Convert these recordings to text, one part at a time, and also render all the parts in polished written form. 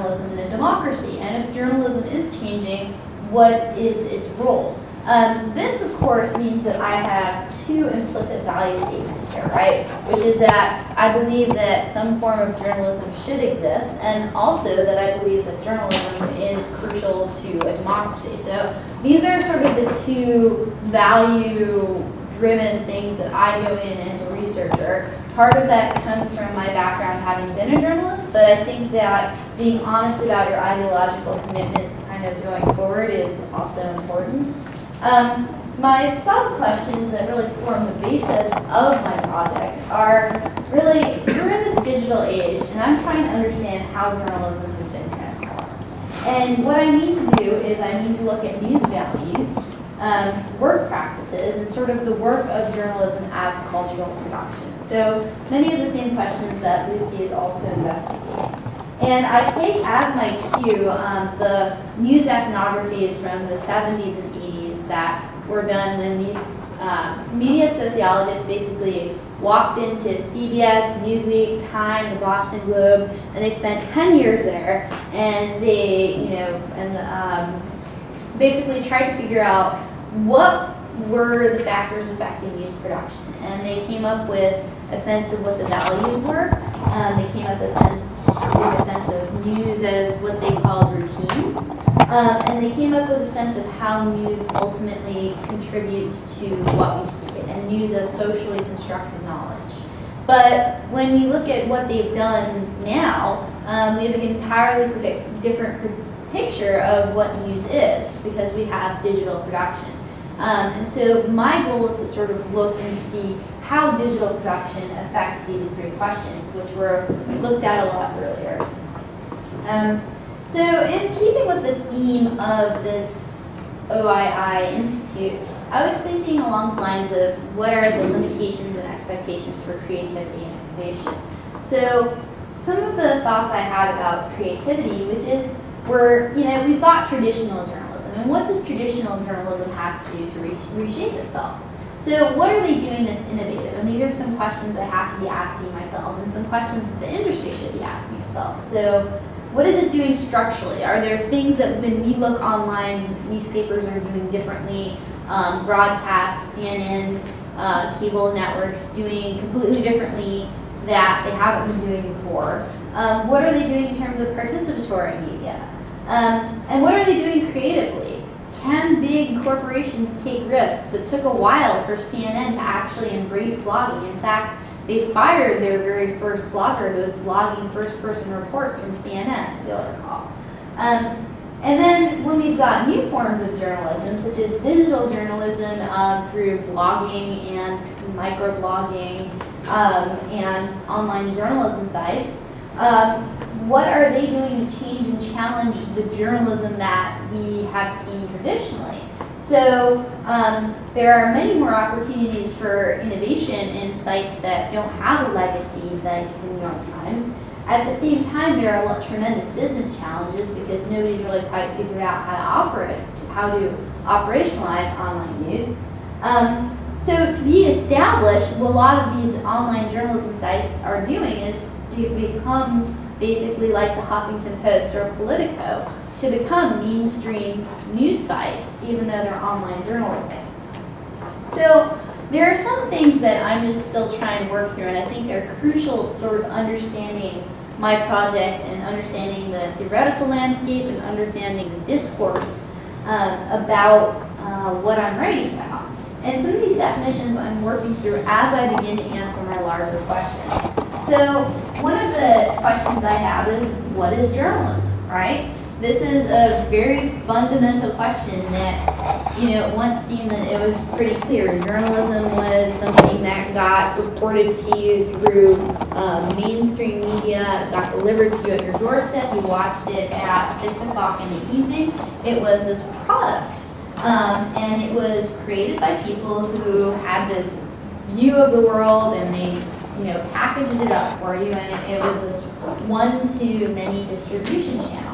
journalism in a democracy? And if journalism is changing, what is its role? This, of course, means that I have two implicit value statements here, right? Which is that I believe that some form of journalism should exist, and also that I believe that journalism is crucial to a democracy. So these are sort of the two value-driven things that I go in as a researcher. Part of that comes from my background having been a journalist, but I think that being honest about your ideological commitments kind of going forward is also important. My sub-questions that really form the basis of my project are really, we're in this digital age, and I'm trying to understand how journalism has been transformed. And what I need to do is I need to look at news values, work practices, and sort of the work of journalism as cultural production. So many of the same questions that Lucy is also investigating. And I take as my cue the news ethnographies from the 70s and 80s that were done when these media sociologists basically walked into CBS, Newsweek, Time, the Boston Globe, and they spent 10 years there, and they, basically tried to figure out what were the factors affecting news production. And they came up with a sense of what the values were. They came up with a sense of news as what they called routines. And they came up with a sense of how news ultimately contributes to what we see, and news as socially constructed knowledge. But when you look at what they've done now, we have an entirely different picture of what news is, because we have digital production. And so my goal is to sort of look and see how digital production affects these three questions, which were looked at a lot earlier. So in keeping with the theme of this OII Institute, I was thinking along the lines of what are the limitations and expectations for creativity and innovation. So some of the thoughts I had about creativity, which is we thought traditional journalism, and what does traditional journalism have to do to reshape itself? So what are they doing that's innovative? And these are some questions I have to be asking myself, and some questions that the industry should be asking itself. So what is it doing structurally? Are there things that when we look online, newspapers are doing differently, broadcasts, CNN, cable networks doing completely differently that they haven't been doing before? What are they doing in terms of participatory media? And what are they doing creatively? Can big corporations take risks? It took a while for CNN to actually embrace blogging. In fact, they fired their very first blogger who was blogging first-person reports from CNN, if you'll recall. And then when we've got new forms of journalism, such as digital journalism through blogging and microblogging and online journalism sites, what are they doing to change and challenge the journalism that we have seen traditionally? So there are many more opportunities for innovation in sites that don't have a legacy like the New York Times. At the same time, there are tremendous business challenges because nobody's really quite figured out how to operationalize online news. So to be established, what a lot of these online journalism sites are doing is to become basically like the Huffington Post or Politico, to become mainstream news sites, even though they're online journalism. So there are some things that I'm just still trying to work through, and I think they're crucial to sort of understanding my project and understanding the theoretical landscape and understanding the discourse about what I'm writing about. And some of these definitions I'm working through as I begin to answer my larger questions. So one of the questions I have is, what is journalism, right? This is a very fundamental question that, once seemed that it was pretty clear. Journalism was something that got reported to you through mainstream media, got delivered to you at your doorstep, you watched it at 6 o'clock in the evening. It was this product, and it was created by people who had this view of the world, and they packaged it up for you, and it was this one-to-many distribution channel.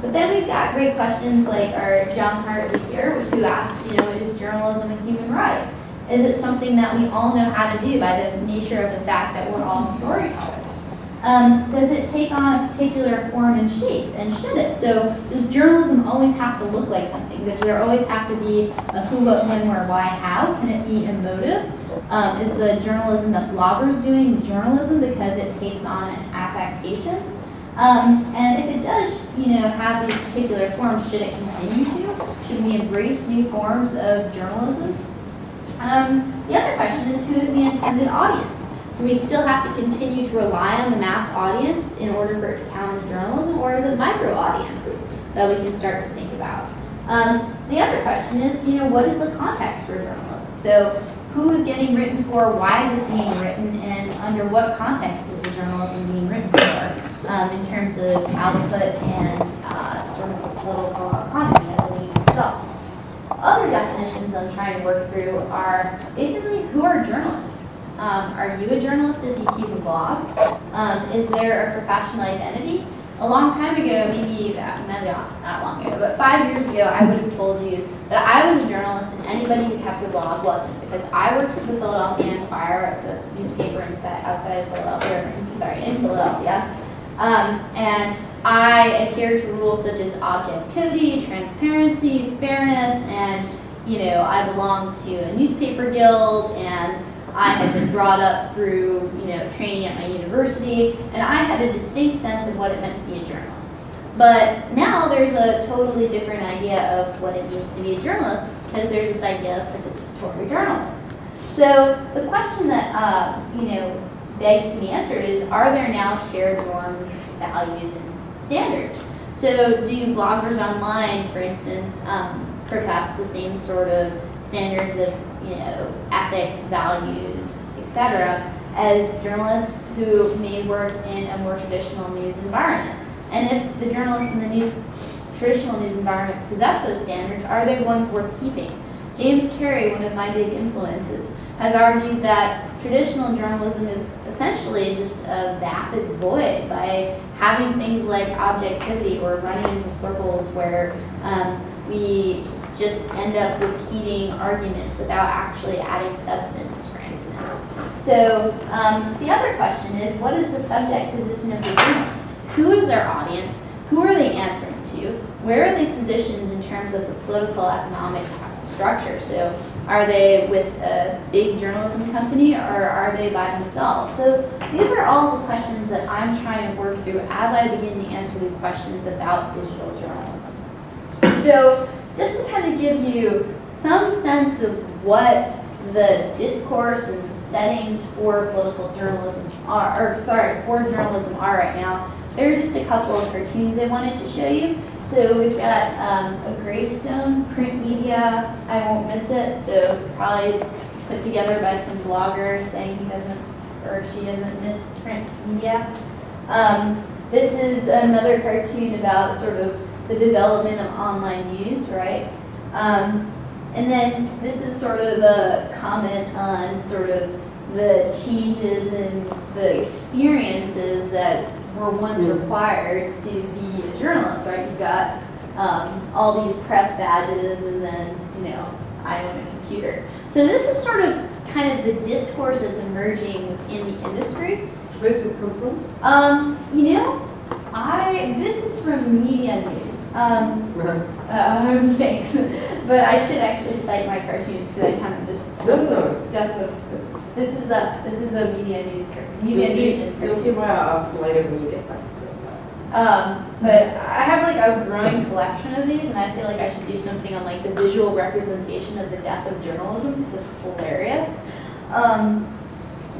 But then we've got great questions like our John Hartley here, who asks, is journalism a human right? Is it something that we all know how to do by the nature of the fact that we're all storytellers? Does it take on a particular form and shape, and should it? So does journalism always have to look like something? Does there always have to be a who, what, when, where, why, how? Can it be emotive? Is the journalism that bloggers doing journalism because it takes on an affectation? And if it does, have these particular forms, should it continue to? Should we embrace new forms of journalism? The other question is, who is the intended audience? Do we still have to continue to rely on the mass audience in order for it to count as journalism, or is it micro audiences that we can start to think about? The other question is, what is the context for journalism? So who is getting written for, why is it being written, and under what context is the journalism being written for in terms of output and sort of political autonomy as a means itself. Other definitions I'm trying to work through are basically, who are journalists? Are you a journalist if you keep a blog? Is there a professional identity? A long time ago, maybe not that long ago, but 5 years ago, I would have told you that I was a journalist and anybody who kept a blog wasn't, because I worked for the Philadelphia Inquirer. It's a newspaper outside of Philadelphia, in Philadelphia. And I adhere to rules such as objectivity, transparency, fairness, and I belong to a newspaper guild, and I had been brought up through training at my university, and I had a distinct sense of what it meant to be a journalist. But now there's a totally different idea of what it means to be a journalist, because there's this idea of participatory journalism. So the question that begs to be answered is, are there now shared norms, values, and standards? So do bloggers online, for instance, profess the same sort of standards of ethics, values, etc., as journalists who may work in a more traditional news environment? And if the journalists in the traditional news environment possess those standards, are they ones worth keeping? James Carey, one of my big influences, has argued that traditional journalism is essentially just a vapid void by having things like objectivity or running into circles where we just end up repeating arguments without actually adding substance, for instance. So the other question is, what is the subject position of the journalist? Who is their audience? Who are they answering to? Where are they positioned in terms of the political, economic structure? So are they with a big journalism company, or are they by themselves? So these are all the questions that I'm trying to work through as I begin to answer these questions about digital journalism. So just to kind of give you some sense of what the discourse and settings for political journalism are, for journalism are right now, there are just a couple of cartoons I wanted to show you. So we've got a gravestone, print media, I won't miss it, so probably put together by some blogger saying he doesn't, or she doesn't miss print media. This is another cartoon about sort of the development of online news, right? And then this is sort of a comment on sort of the changes in the experiences that were once required to be a journalist, right? You've got all these press badges, and then, I own a computer. So this is sort of kind of the discourse that's emerging in the industry. Where does this come from? This is from Media News. Thanks. But I should actually cite my cartoons because I kind of just... No. This is a Media News cartoon. You'll see why I'll ask later when you get back to it. But I have like a growing collection of these, and I feel like I should do something on like the visual representation of the death of journalism, because it's hilarious.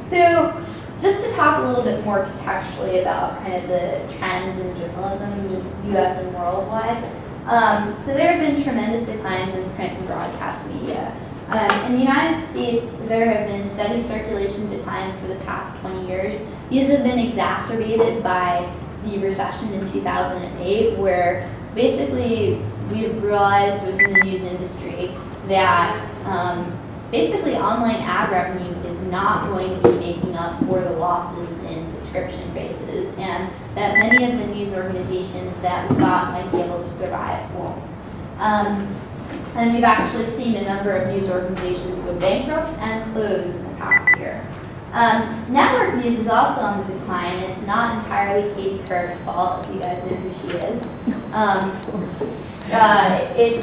So just to talk a little bit more contextually about kind of the trends in journalism, just US and worldwide. So there have been tremendous declines in print and broadcast media. In the United States, there have been steady circulation declines for the past 20 years. These have been exacerbated by the recession in 2008, where basically we've realized within the news industry that basically online ad revenue is not going to be making up for the losses in subscription bases, and that many of the news organizations that we thought might be able to survive won't. And we've actually seen a number of news organizations go bankrupt and close in the past year. Network news is also on the decline. It's not entirely Katie Kirk's fault, if you guys know who she is. It's